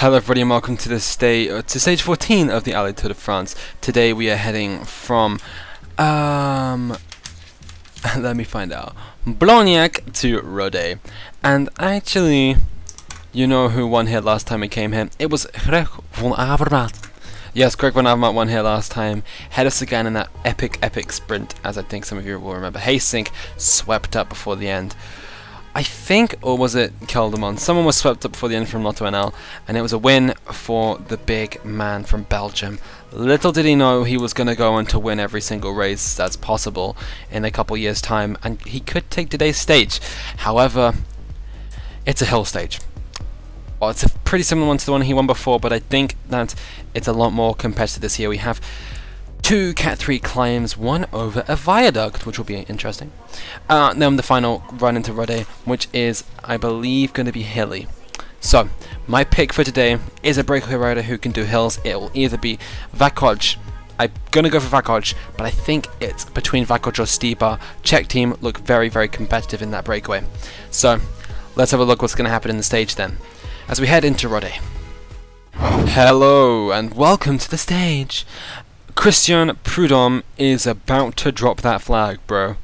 Hello everybody and welcome to this day to stage 14 of the ALLEZ Tour de France. Today we are heading from let me find out, Blagnac to Rodez. And actually, you know who won here last time we came here? It was Greg van Avermaet. Yes, Greg van Avermaet won here last time. Had us again in that epic sprint, as I think some of you will remember. Haysink swept up before the end. I think, or was it Kelderman? Someone was swept up before the end from Lotto NL, and it was a win for the big man from Belgium. Little did he know he was going to go on to win every single race that's possible in a couple years' time, and he could take today's stage. However, it's a hill stage. Well, it's a pretty similar one to the one he won before, but I think that it's a lot more competitive this year. We have two Cat 3 climbs, one over a viaduct, which will be interesting. Then the final run into Rodez, which is, I believe, going to be hilly. So, my pick for today is a breakaway rider who can do hills. It will either be Vakoj. I'm going to go for Vakoj, but I think it's between Vakoj or Stibar. Czech team look very, very competitive in that breakaway. So, let's have a look what's going to happen in the stage then, as we head into Rodez. Hello, and welcome to the stage. Christian Prudhomme is about to drop that flag, bro,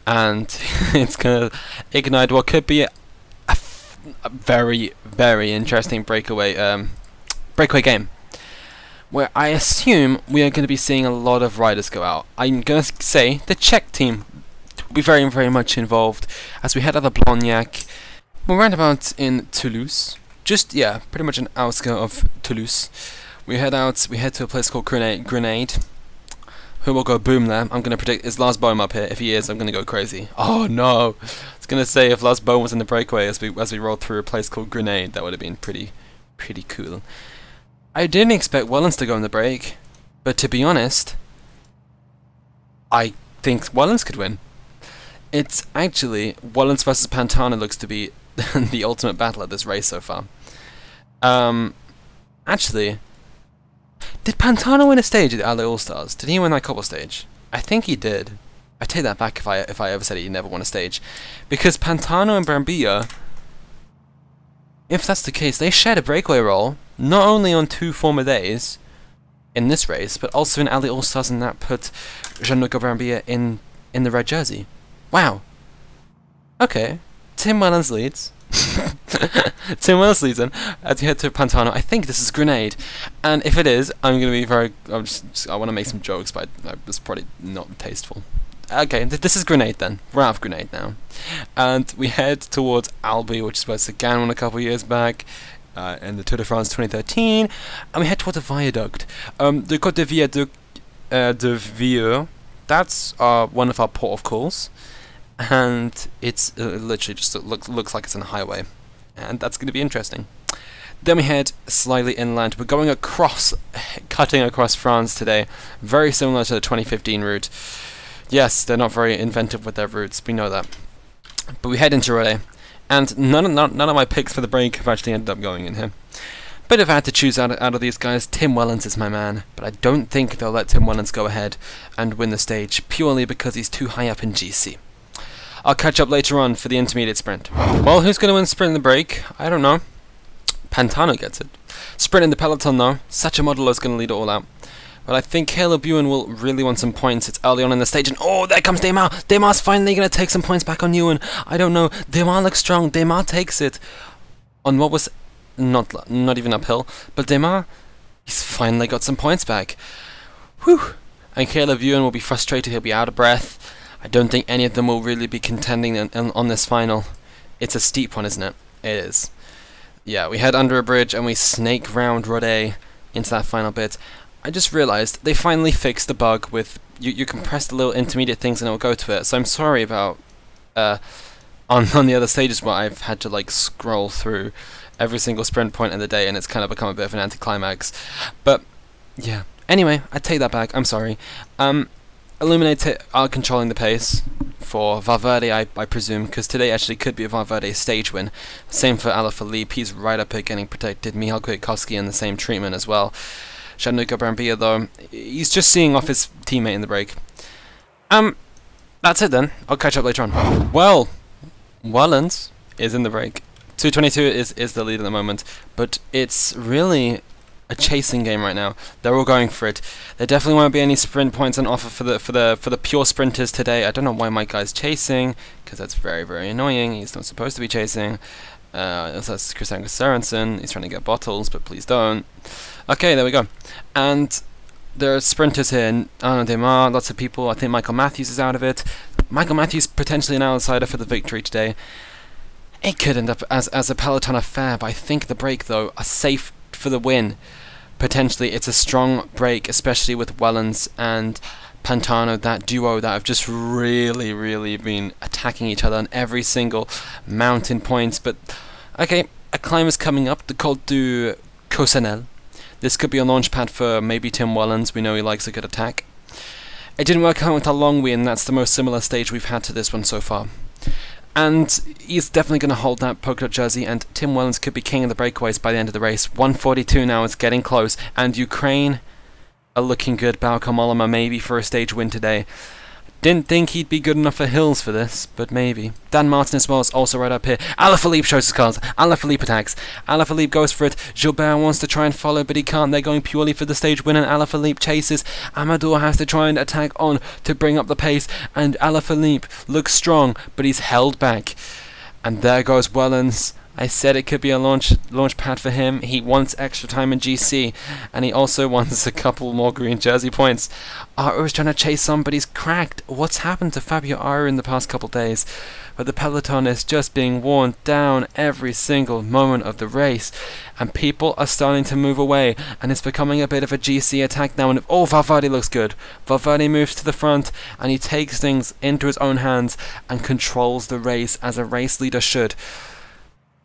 and it's gonna ignite what could be a very, very interesting breakaway game, where I assume we are going to be seeing a lot of riders go out. I'm gonna say the Czech team will be very, very much involved as we head out of Blagnac. We're roundabout in Toulouse, just pretty much an outskirt of Toulouse. We head to a place called Grenade. Who will go boom there? I'm going to predict, is Lars Bohm up here? If he is, I'm going to go crazy. Oh no! I was going to say, if Lars Bohm was in the breakaway as we rolled through a place called Grenade, that would have been pretty cool. I didn't expect Wellens to go in the break, but to be honest, I think Wellens could win. It's actually, Wellens versus Pantano looks to be the ultimate battle at this race so far. Actually, did Pantano win a stage at the ALLEZ All-Stars? Did he win that couple stage? I think he did. I take that back if I ever said he never won a stage. Because Pantano and Brambilla, if that's the case, they shared a breakaway role, not only on two former days in this race, but also in ALLEZ All-Stars, and that put Gianluca Brambilla in the red jersey. Wow. Okay. Tim Wellens leads. Tim Wellens leads in as you head to Pantano. I think this is Grenade, and if it is, I'm going to be very. I want to make some jokes, but it's probably not tasteful. Okay, this is Grenade then. We're out of Grenade now, and we head towards Albi, which is where Sagan won a couple years back in the Tour de France 2013, and we head towards a viaduct. The Côte de Viaduc de Vieux. That's one of our port of calls. And it's literally just looks like it's on a highway, and that's going to be interesting. Then we head slightly inland. We're going across, cutting across France today, very similar to the 2015 route. Yes, they're not very inventive with their routes, we know that. But we head into Rodez, and none of my picks for the break have actually ended up going in here. But if I had to choose out of these guys, Tim Wellens is my man, but I don't think they'll let Tim Wellens go ahead and win the stage, purely because he's too high up in GC. I'll catch up later on for the intermediate sprint. Well, who's going to win sprint in the break? I don't know. Pantano gets it. Sprint in the peloton though, such a model is going to lead it all out. But I think Caleb Ewan will really want some points. It's early on in the stage, and oh, there comes Demar. Demar's finally going to take some points back on Ewan. I don't know. Demar looks strong. Demar takes it on what was not even uphill, but Demar, he's finally got some points back. Whew. And Caleb Ewan will be frustrated. He'll be out of breath. I don't think any of them will really be contending on this final. It's a steep one, isn't it? It is. Yeah, we head under a bridge and we snake round Rodez into that final bit. I just realised they finally fixed the bug with you can press the little intermediate things and it'll go to it. So I'm sorry about on the other stages where I've had to like scroll through every single sprint point of the day, and it's kind of become a bit of an anticlimax. But yeah. Anyway, I take that back. I'm sorry. Illuminate are controlling the pace for Valverde, I presume, because today actually could be a Valverde stage win. Same for Alaphilippe, he's right up here getting protected. Michal Kwiatkowski in the same treatment as well. Gianluca Brambilla, though, he's just seeing off his teammate in the break. That's it then. I'll catch up later on. Well, Wellens is in the break. 2:22 is the lead at the moment, but it's really a chasing game right now. They're all going for it. There definitely won't be any sprint points on offer for the pure sprinters today. I don't know why my guy's chasing, because that's very, very annoying. He's not supposed to be chasing. That's Christian Sørensen. He's trying to get bottles, but please don't. Okay, there we go. And there are sprinters here. Arnaud Demar, lots of people. I think Michael Matthews is out of it. Michael Matthews potentially an outsider for the victory today. It could end up as a peloton affair, but I think the break though are safe for the win. Potentially, it's a strong break, especially with Wellens and Pantano, that duo that have just really, really been attacking each other on every single mountain points. But okay, a climb is coming up, the Col du Cosenel. This could be a launch pad for maybe Tim Wellens. We know he likes a good attack. It didn't work out with a Longwy, and that's the most similar stage we've had to this one so far. And he's definitely going to hold that polka dot jersey, and Tim Wellens could be king of the breakaways by the end of the race. 1:42 now, it's getting close, and Ukraine are looking good. Bauke Mollema maybe for a stage win today. Didn't think he'd be good enough for hills for this, but maybe. Dan Martin as well is also right up here. Alaphilippe shows his cards. Alaphilippe attacks. Alaphilippe goes for it. Gilbert wants to try and follow, but he can't. They're going purely for the stage win, and Alaphilippe chases. Amador has to try and attack on to bring up the pace, and Alaphilippe looks strong, but he's held back. And there goes Wellens. I said it could be a launch pad for him. He wants extra time in GC, and he also wants a couple more green jersey points. Ara is trying to chase some, but he's cracked. What's happened to Fabio Ara in the past couple days? But the peloton is just being worn down every single moment of the race, and people are starting to move away, and it's becoming a bit of a GC attack now. And oh, Valverde looks good. Valverde moves to the front, and he takes things into his own hands and controls the race as a race leader should.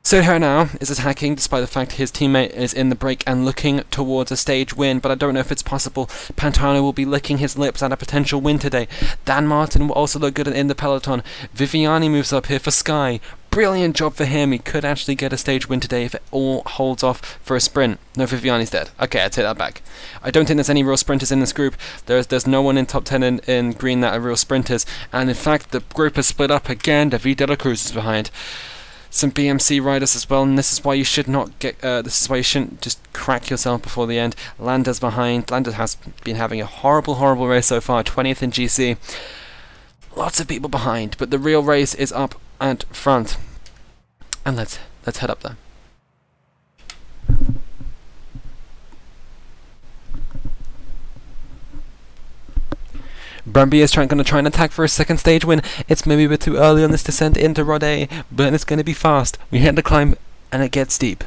Sergio now is attacking, despite the fact his teammate is in the break and looking towards a stage win, but I don't know if it's possible. Pantano will be licking his lips at a potential win today. Dan Martin will also look good in the peloton. Viviani moves up here for Sky. Brilliant job for him. He could actually get a stage win today if it all holds off for a sprint. No, Viviani's dead. Okay, I take that back. I don't think there's any real sprinters in this group. There's no one in top 10 in green that are real sprinters, and in fact the group is split up again. David de la Cruz is behind. Some BMC riders as well, and this is why you should not get. This is why you shouldn't just crack yourself before the end. Landa's behind. Landa has been having a horrible, horrible race so far. 20th in GC. Lots of people behind, but the real race is up and front. And let's head up there. Brambilla is going to try and attack for a second stage win. It's maybe a bit too early on this descent into Rodez, but it's going to be fast. We hit the climb, and it gets steep.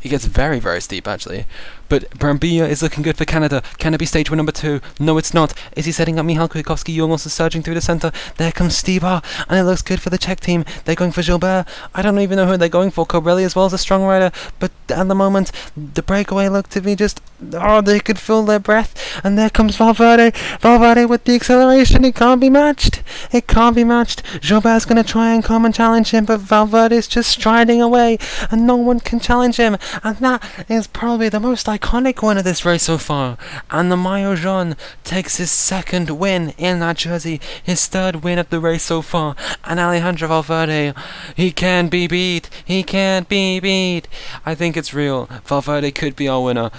It gets very, very steep, actually. But Brambilla is looking good for Canada. Can it be stage win number 2? No, it's not. Is he setting up Michal Kwiatkowski? Young also surging through the centre. There comes Stibar, and it looks good for the Czech team. They're going for Gilbert. I don't even know who they're going for. Cobrelli as well as a strong rider. But at the moment, the breakaway looked to be just... oh, they could feel their breath. And there comes Valverde. Valverde with the acceleration. It can't be matched. It can't be matched. Gilbert's going to try and come and challenge him, but Valverde's just striding away, and no one can challenge him. And that is probably the most iconic win of this race so far. And the Maillot Jaune takes his second win in that jersey, his third win of the race so far. And Alejandro Valverde, he can't be beat. He can't be beat. I think it's real. Valverde could be our winner.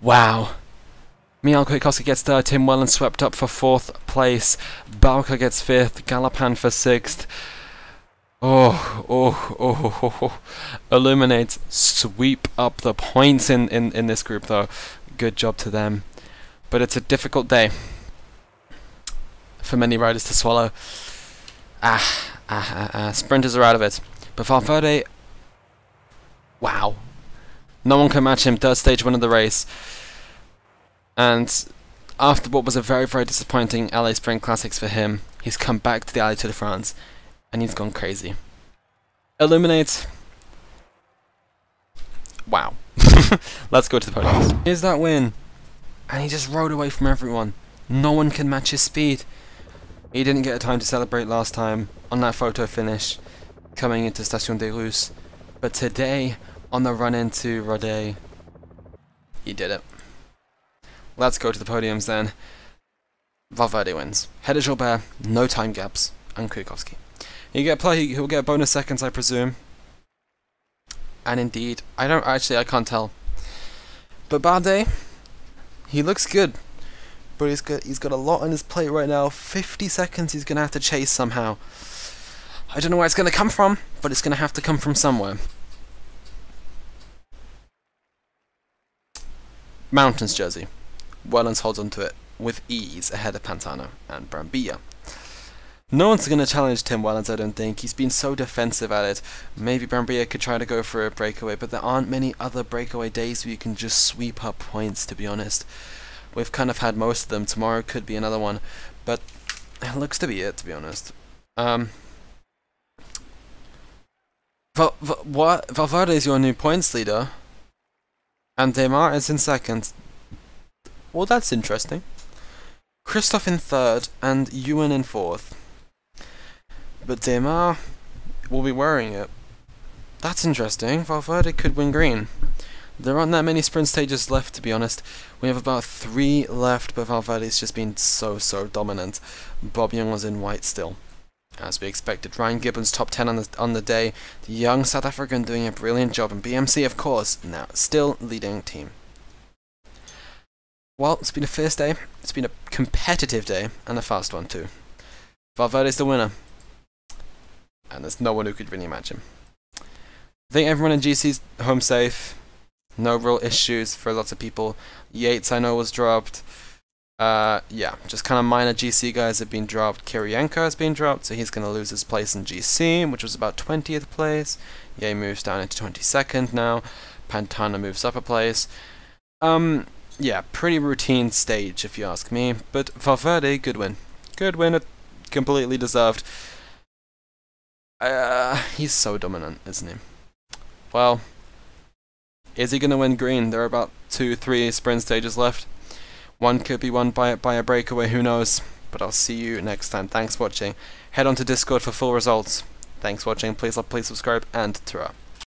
Wow. Michal Kwiatkowski gets third, Tim Wellens swept up for 4th place, Bauke gets 5th, Galopan for 6th. Illuminates sweep up the points in this group though. Good job to them. But it's a difficult day for many riders to swallow. Sprinters are out of it. But Valverde, wow. No one can match him, third stage win of the race. And after what was a very, very disappointing LA Spring Classics for him, he's come back to the Allez Tour de France, and he's gone crazy. Illuminate. Wow. Let's go to the podium. Here's that win. And he just rode away from everyone. No one can match his speed. He didn't get a time to celebrate last time on that photo finish coming into Station des Russes. But today, on the run into Rodez, he did it. Let's go to the podiums then. Valverde wins. Head of Gilbert, no time gaps, and Kwiatkowski. He'll get bonus seconds, I presume. and indeed, I can't tell. But Bardet, he looks good. But he's got a lot on his plate right now. 50 seconds he's going to have to chase somehow. I don't know where it's going to come from, but it's going to have to come from somewhere. Mountains jersey. Wellens holds onto it with ease ahead of Pantano and Brambilla. No one's going to challenge Tim Wellens, I don't think. He's been so defensive at it. Maybe Brambilla could try to go for a breakaway, but there aren't many other breakaway days where you can just sweep up points, to be honest. We've kind of had most of them. Tomorrow could be another one, but it looks to be it, to be honest. Valverde is your new points leader, and Demar is in second. Well, that's interesting. Christoph in third, and Ewan in fourth. But Demar will be wearing it. That's interesting. Valverde could win green. There aren't that many sprint stages left, to be honest. We have about 3 left, but Valverde's just been so dominant. Bob Young was in white still, as we expected. Ryan Gibbons top 10 on the day. The young South African doing a brilliant job, and BMC, of course, now still leading team. Well, it's been a fierce day. It's been a competitive day, and a fast one too. Valverde's the winner, and there's no one who could really match him. I think everyone in GC's home safe. No real issues for lots of people. Yates, I know, was dropped. Yeah, just kind of minor GC guys have been dropped. Kirienko has been dropped, so he's going to lose his place in GC, which was about 20th place. Ye moves down into 22nd now. Pantano moves up a place. Yeah, pretty routine stage, if you ask me. But Valverde, good win. Good win, completely deserved. He's so dominant, isn't he? Well, is he going to win green? There are about 2-3 sprint stages left. One could be won by a breakaway, who knows? But I'll see you next time. Thanks for watching. Head on to Discord for full results. Thanks for watching. Please subscribe, and ta-ra.